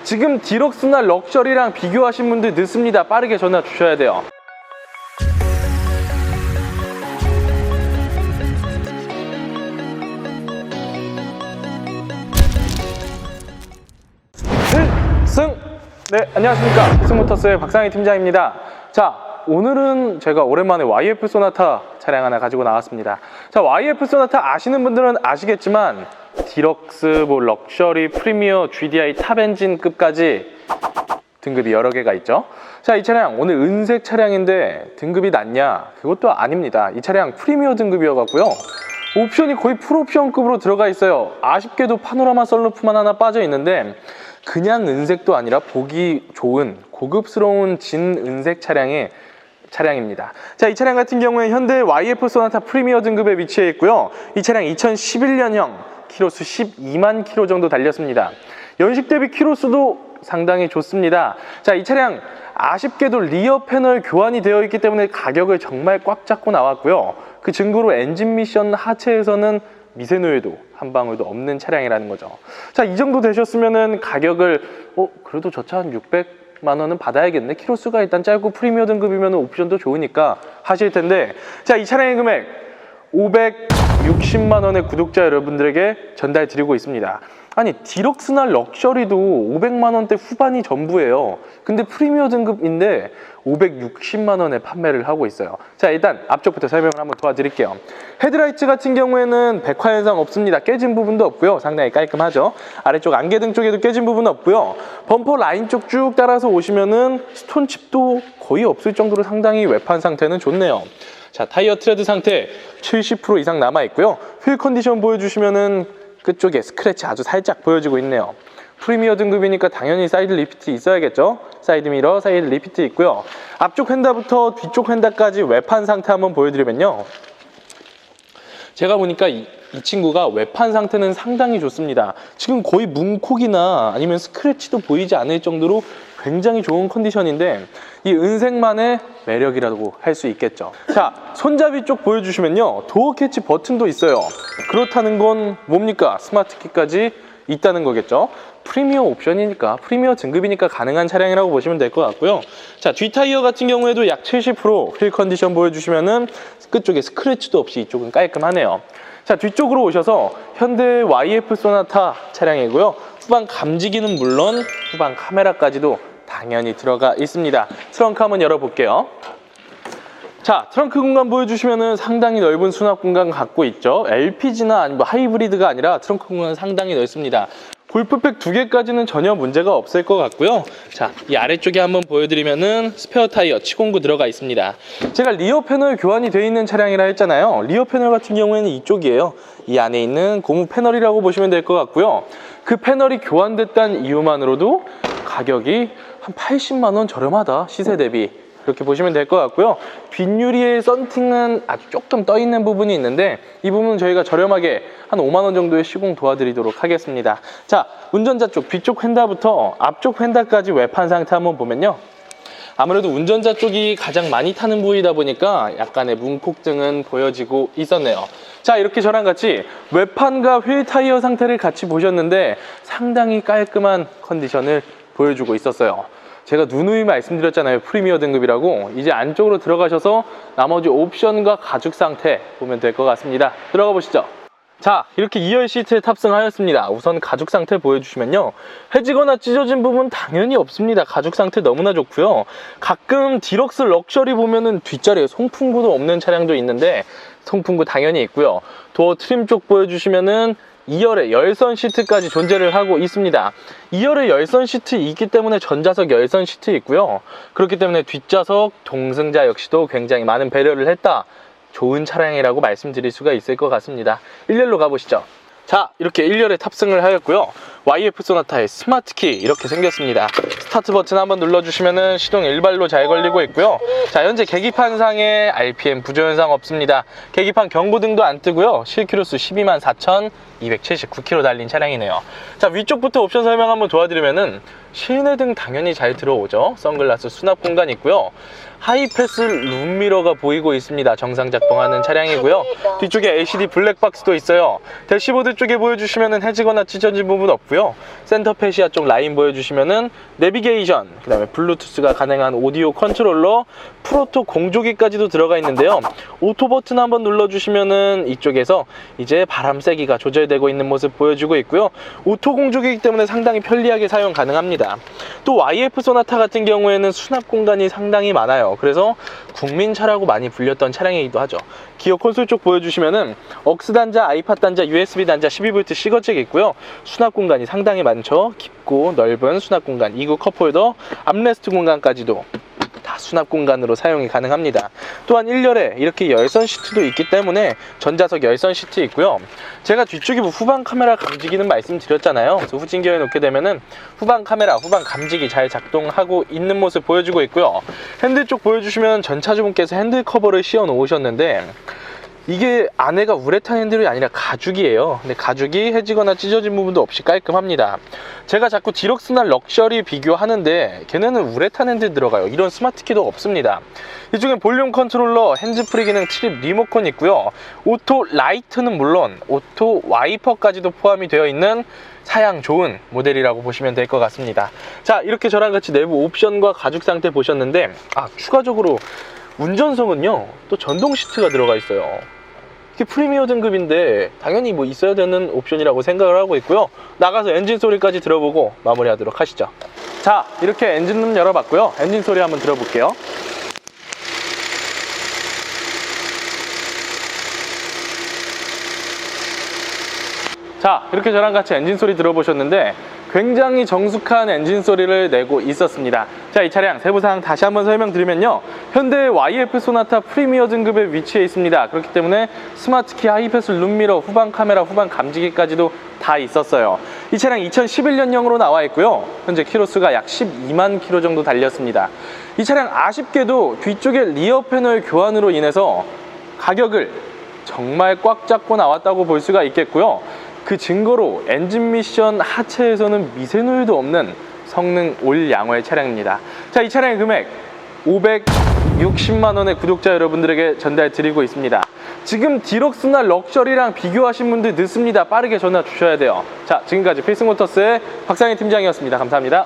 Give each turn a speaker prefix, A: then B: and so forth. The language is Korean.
A: 지금 디럭스나 럭셔리랑 비교하신 분들 늦습니다. 빠르게 전화 주셔야 돼요. 필승! 네, 안녕하십니까. 필승모터스의 박상희 팀장입니다. 자, 오늘은 제가 오랜만에 YF 소나타 차량 하나 가지고 나왔습니다. 자, YF 소나타 아시는 분들은 아시겠지만 디럭스, 럭셔리, 프리미어, GDI 탑 엔진급까지 등급이 여러 개가 있죠. 자, 이 차량 오늘 은색 차량인데 등급이 낮냐? 그것도 아닙니다. 이 차량 프리미어 등급이어갖고요. 옵션이 거의 풀옵션급으로 들어가 있어요. 아쉽게도 파노라마 썬루프만 하나 빠져 있는데 그냥 은색도 아니라 보기 좋은 고급스러운 진은색 차량입니다. 자, 이 차량 같은 경우에 현대 YF 소나타 프리미어 등급에 위치해 있고요. 이 차량 2011년형 키로수 12만 킬로 정도 달렸습니다. 연식 대비 키로수도 상당히 좋습니다. 자, 이 차량 아쉽게도 리어 패널 교환이 되어 있기 때문에 가격을 정말 꽉 잡고 나왔고요. 그 증거로 엔진 미션 하체에서는 미세노유도 한 방울도 없는 차량이라는 거죠. 자, 이 정도 되셨으면은 가격을 그래도 저 차 한 600만 원은 받아야겠네. 키로수가 일단 짧고 프리미어 등급이면 옵션도 좋으니까 하실 텐데, 자, 이 차량의 금액 560만 원의 구독자 여러분들에게 전달 드리고 있습니다. 아니, 디럭스나 럭셔리도 500만 원대 후반이 전부예요. 근데 프리미어 등급인데 560만 원에 판매를 하고 있어요. 자, 일단 앞쪽부터 설명을 한번 도와드릴게요. 헤드라이트 같은 경우에는 백화 현상 없습니다. 깨진 부분도 없고요. 상당히 깔끔하죠. 아래쪽 안개등 쪽에도 깨진 부분은 없고요. 범퍼 라인 쪽 쭉 따라서 오시면은 스톤칩도 거의 없을 정도로 상당히 외판 상태는 좋네요. 자, 타이어 트레드 상태 70% 이상 남아 있고요. 휠 컨디션 보여주시면은 끝쪽에 스크래치 아주 살짝 보여지고 있네요. 프리미어 등급이니까 당연히 사이드 리피트 있어야겠죠. 사이드 미러, 사이드 리피트 있고요. 앞쪽 휀다부터 뒤쪽 휀다까지 외판 상태 한번 보여드리면요. 제가 보니까 이 친구가 외판 상태는 상당히 좋습니다. 지금 거의 문콕이나 아니면 스크래치도 보이지 않을 정도로 굉장히 좋은 컨디션인데 이 은색만의 매력이라고 할 수 있겠죠. 자, 손잡이 쪽 보여주시면요. 도어 캐치 버튼도 있어요. 그렇다는 건 뭡니까? 스마트 키까지 있다는 거겠죠. 프리미어 옵션이니까, 프리미어 등급이니까 가능한 차량이라고 보시면 될 것 같고요. 자, 뒷타이어 같은 경우에도 약 70% 휠 컨디션 보여주시면은 끝쪽에 스크래치도 없이 이쪽은 깔끔하네요. 자, 뒤쪽으로 오셔서 현대 YF 소나타 차량이고요. 후방 감지기는 물론 후방 카메라까지도 당연히 들어가 있습니다. 트렁크 한번 열어볼게요. 자, 트렁크 공간 보여주시면은 상당히 넓은 수납 공간 갖고 있죠. LPG나 아니면 하이브리드가 아니라 트렁크 공간 상당히 넓습니다. 골프백 2개까지는 전혀 문제가 없을 것 같고요. 자, 이 아래쪽에 한번 보여드리면은 스페어 타이어 치공구 들어가 있습니다. 제가 리어 패널 교환이 되어 있는 차량이라 했잖아요. 리어 패널 같은 경우에는 이쪽이에요. 이 안에 있는 고무 패널이라고 보시면 될 것 같고요. 그 패널이 교환됐다는 이유만으로도 가격이 한 80만 원 저렴하다, 시세 대비. 이렇게 보시면 될 것 같고요. 뒷유리에 썬팅은 아주 조금 떠 있는 부분이 있는데 이 부분은 저희가 저렴하게 한 5만 원 정도의 시공 도와드리도록 하겠습니다. 자, 운전자 쪽 뒤쪽 휀다부터 앞쪽 휀다까지 외판 상태 한번 보면요. 아무래도 운전자 쪽이 가장 많이 타는 부위다 보니까 약간의 문콕등은 보여지고 있었네요. 자, 이렇게 저랑 같이 외판과 휠 타이어 상태를 같이 보셨는데 상당히 깔끔한 컨디션을 보여주고 있었어요. 제가 누누이 말씀드렸잖아요. 프리미어 등급이라고. 이제 안쪽으로 들어가셔서 나머지 옵션과 가죽 상태 보면 될 것 같습니다. 들어가 보시죠. 자, 이렇게 2열 시트에 탑승하였습니다. 우선 가죽 상태 보여주시면요. 해지거나 찢어진 부분 당연히 없습니다. 가죽 상태 너무나 좋고요. 가끔 디럭스 럭셔리 보면은 뒷자리에 송풍구도 없는 차량도 있는데 송풍구 당연히 있고요. 도어 트림 쪽 보여주시면은 2열에 열선 시트까지 존재를 하고 있습니다. 2열에 열선 시트 있기 때문에 전좌석 열선 시트 있고요. 그렇기 때문에 뒷좌석 동승자 역시도 굉장히 많은 배려를 했다. 좋은 차량이라고 말씀드릴 수가 있을 것 같습니다. 1열로 가보시죠. 자, 이렇게 1열에 탑승을 하였고요. YF 소나타의 스마트키 이렇게 생겼습니다. 스타트 버튼 한번 눌러주시면은 시동 일발로 잘 걸리고 있고요. 자, 현재 계기판상에 RPM 부조현상 없습니다. 계기판 경고등도 안 뜨고요. 실키로수 12만 4,279km 달린 차량이네요. 자, 위쪽부터 옵션 설명 한번 도와드리면은 실내등 당연히 잘 들어오죠. 선글라스 수납 공간 있고요. 하이패스 룸미러가 보이고 있습니다. 정상 작동하는 차량이고요. 뒤쪽에 LCD 블랙박스도 있어요. 대시보드 쪽에 보여주시면은 해지거나 찢어진 부분 없고요. 있고요. 센터 페시아 쪽 라인 보여주시면은 내비게이션, 그 다음에 블루투스가 가능한 오디오 컨트롤러, 프로토 공조기까지도 들어가 있는데요. 오토 버튼 한번 눌러주시면은 이쪽에서 이제 바람 세기가 조절되고 있는 모습 보여주고 있고요. 오토 공조기이기 때문에 상당히 편리하게 사용 가능합니다. 또 YF 소나타 같은 경우에는 수납 공간이 상당히 많아요. 그래서 국민차라고 많이 불렸던 차량이기도 하죠. 기어 콘솔 쪽 보여주시면은 억스 단자, 아이팟 단자, USB 단자 12V 시거잭이 있고요. 수납 공간이 상당히 많죠. 깊고 넓은 수납 공간, 2구 컵홀더, 암레스트 공간까지도 다 수납 공간으로 사용이 가능합니다. 또한 1열에 이렇게 열선 시트도 있기 때문에 전자석 열선 시트 있고요. 제가 뒤쪽에 후방 카메라 감지기는 말씀드렸잖아요. 그래서 후진기어에 놓게 되면은 후방 카메라, 후방 감지기 잘 작동하고 있는 모습 보여주고 있고요. 핸들 쪽 보여주시면 전차주분께서 핸들 커버를 씌워 놓으셨는데 이게 안에가 우레탄 핸들이 아니라 가죽이에요. 근데 가죽이 해지거나 찢어진 부분도 없이 깔끔합니다. 제가 자꾸 디럭스나 럭셔리 비교하는데 걔네는 우레탄 핸들 들어가요. 이런 스마트 키도 없습니다. 이쪽에 볼륨 컨트롤러, 핸즈프리 기능, 트립 리모컨 있고요. 오토 라이트는 물론 오토 와이퍼까지도 포함이 되어 있는 사양 좋은 모델이라고 보시면 될 것 같습니다. 자, 이렇게 저랑 같이 내부 옵션과 가죽 상태 보셨는데 추가적으로 운전석은요 또 전동 시트가 들어가 있어요. 이게 프리미어 등급인데 당연히 뭐 있어야 되는 옵션이라고 생각을 하고 있고요. 나가서 엔진 소리까지 들어보고 마무리하도록 하시죠. 자, 이렇게 엔진룸 열어봤고요. 엔진 소리 한번 들어볼게요. 자, 이렇게 저랑 같이 엔진 소리 들어보셨는데 굉장히 정숙한 엔진 소리를 내고 있었습니다. 자, 이 차량 세부사항 다시 한번 설명드리면요, 현대 YF 소나타 프리미어 등급에 위치해 있습니다. 그렇기 때문에 스마트키, 하이패스 룸미러, 후방 카메라, 후방 감지기까지도 다 있었어요. 이 차량 2011년형으로 나와 있고요. 현재 키로수가 약 12만 킬로 정도 달렸습니다. 이 차량 아쉽게도 뒤쪽에 리어 패널 교환으로 인해서 가격을 정말 꽉 잡고 나왔다고 볼 수가 있겠고요. 그 증거로 엔진 미션 하체에서는 미세누유도 없는 성능 올 양호의 차량입니다. 자, 이 차량의 금액 560만 원의 구독자 여러분들에게 전달 드리고 있습니다. 지금 디럭스나 럭셔리랑 비교하신 분들 늦습니다. 빠르게 전화 주셔야 돼요. 자, 지금까지 필승모터스의 박상희 팀장이었습니다. 감사합니다.